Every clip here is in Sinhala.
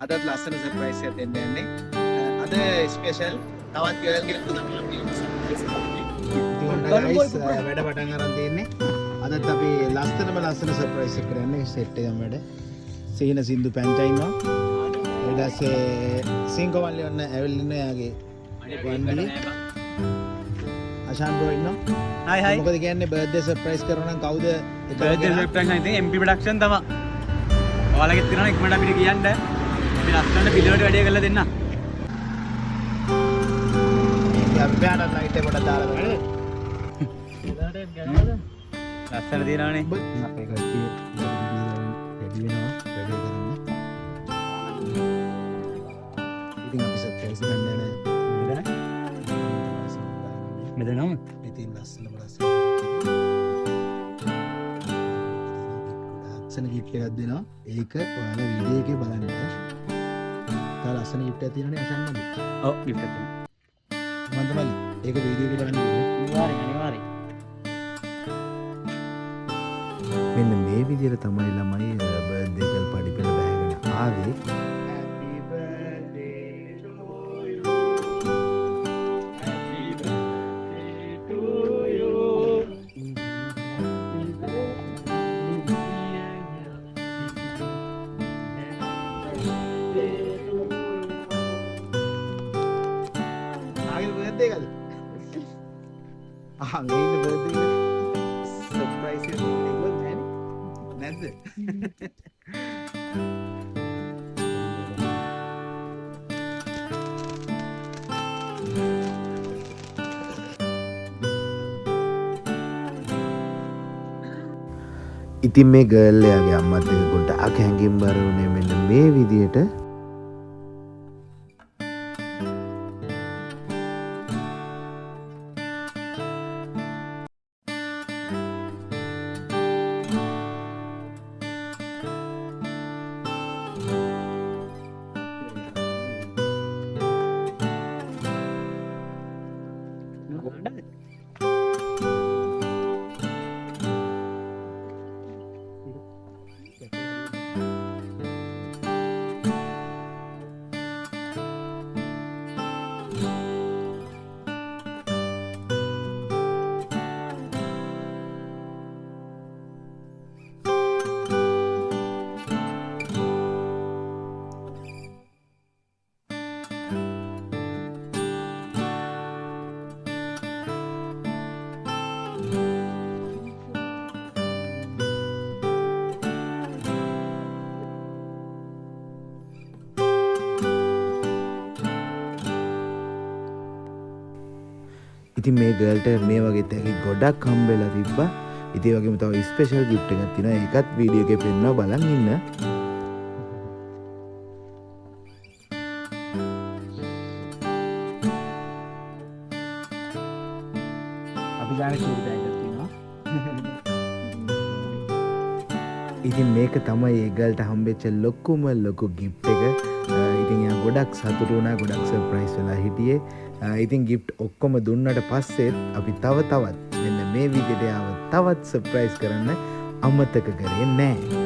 අදත් ලස්සන සර්ප්‍රයිස් එකක් දෙන්න යන්නේ. අද ස්පෙෂල් තවත් ගර්ල් කෙනෙක්ට තමයි වැඩ පටන් අරන් තියෙන්නේ. අදත් අපි ලස්සන සර්ප්‍රයිස් එකක් කරන්නේ සෙට් එකෙන් වැඩ. සීන සින්දු පැන්චා ඉන්නවා. ඊට පස්සේ සිංකෝ මල්ලි ඔන්න ඇවිල්ලා ඉන්න යාගේ වන්දි. අශාන් බ්‍රෝ ඉන්නවා. හයි හයි. මොකද කියන්නේ බර්ත්ඩේ සර්ප්‍රයිස් කරනවා නම් කවුද බර්ත්ඩේ සර්ප්‍රයිස් නම් ඉතින් MP ප්‍රොඩක්ෂන් තමයි. ඔයාලගෙත් තියෙනවා ඉක්මනට අපිට කියන්න. අපි ලස්සනට පිළිවෙලට වැඩේ කරලා දෙන්න. අප්පයාට ලයිට් එක පොඩ්ඩක් දාලා බලන්න. ලස්සන දිනවනේ. අපේ කට්ටිය රෙඩි වෙනවා වැඩේ කරන්න. ඉතින් අපි සර්ප්‍රයිස් ගන්න යන මෙතනම ඉතින් ලස්සන ගිෆ්ට් එකක් දෙනවා. ඒක ඔයාලා වීඩියෝ එකේ බලන්න. තව ලස්සන ගිෆ්ට් එකක් තියෙනවනේ අසන්නද? ඔව් ගිෆ්ට් එකක් තියෙනවා. මම තමයි ඒක වීඩියෝ එකේ බලන්න අනිවාර්යෙන්. මෙන්න මේ විදිහට තමයි ළමයි බර්ත්ඩේ ගල් පඩිපෙළ බෑගෙන ආවේ. ඉතින් මේ ගර්ල් එයාගේ අම්මත් එක්ක ගොඩාක් හැංගීම්බර වුණේ මෙන්න මේ විදියට. ඉතින් මේ ගර්ල්ට මේ වගේ තැකි ගොඩක් හම්බෙලා තිබ්බා. ඉතින් ඒ වගේම තව ස්පෙෂල් ගිෆ්ට් එකක් තියෙනවා. ඒකත් වීඩියෝ එකේ පෙන්නනවා බලන් ඉන්න. අපි ගානේ චූටි බෑග් එකක් තියෙනවා. ඉතින් මේක තමයි ඒ ගර්ල්ට හම්බෙච්ච ලොකු ගිෆ්ට් එක. ඉතින් එයා ගොඩක් සතුටු වුණා. ගොඩක් සර්ප්‍රයිස් වෙලා හිටියේ. ඉතින් ගිෆ්ට් ඔක්කොම දුන්නට පස්සෙත් අපි තවත් මෙන්න මේ විදිහට ආව තවත් සර්ප්‍රයිස් කරන්න අමතක කරේ නැහැ.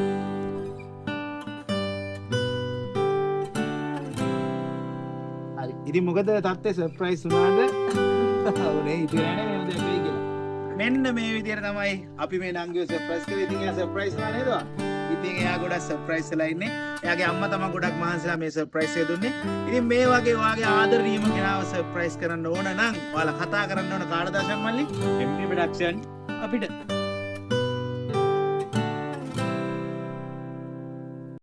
හරි. ඉතින් මොකද තාත්තේ සර්ප්‍රයිස් වුණාද? ඔනේ ඉතින් නෑ මේ දැන් වෙයි කියලා. මෙන්න මේ විදිහට තමයි අපි මේ නංගිව සර්ප්‍රයිස් කරේ. ඉතින් එයා සර්ප්‍රයිස් වුණා නේද? ඉතින් එයා ගොඩක් සර්ප්‍රයිස් වෙලා ඉන්නේ. එයාගේ අම්මා තමයි ගොඩක් මහන්සිලා මේ සර්ප්‍රයිස් එක දුන්නේ. ඉතින් මේ වගේ ඔයාගේ ආදරණීයම කෙනාව සර්ප්‍රයිස් කරන්න ඕන නම් ඔයාලා කතා කරන්න ඕන කාටද අශන් මල්ලි? MP ප්‍රොඩක්ෂන් අපිට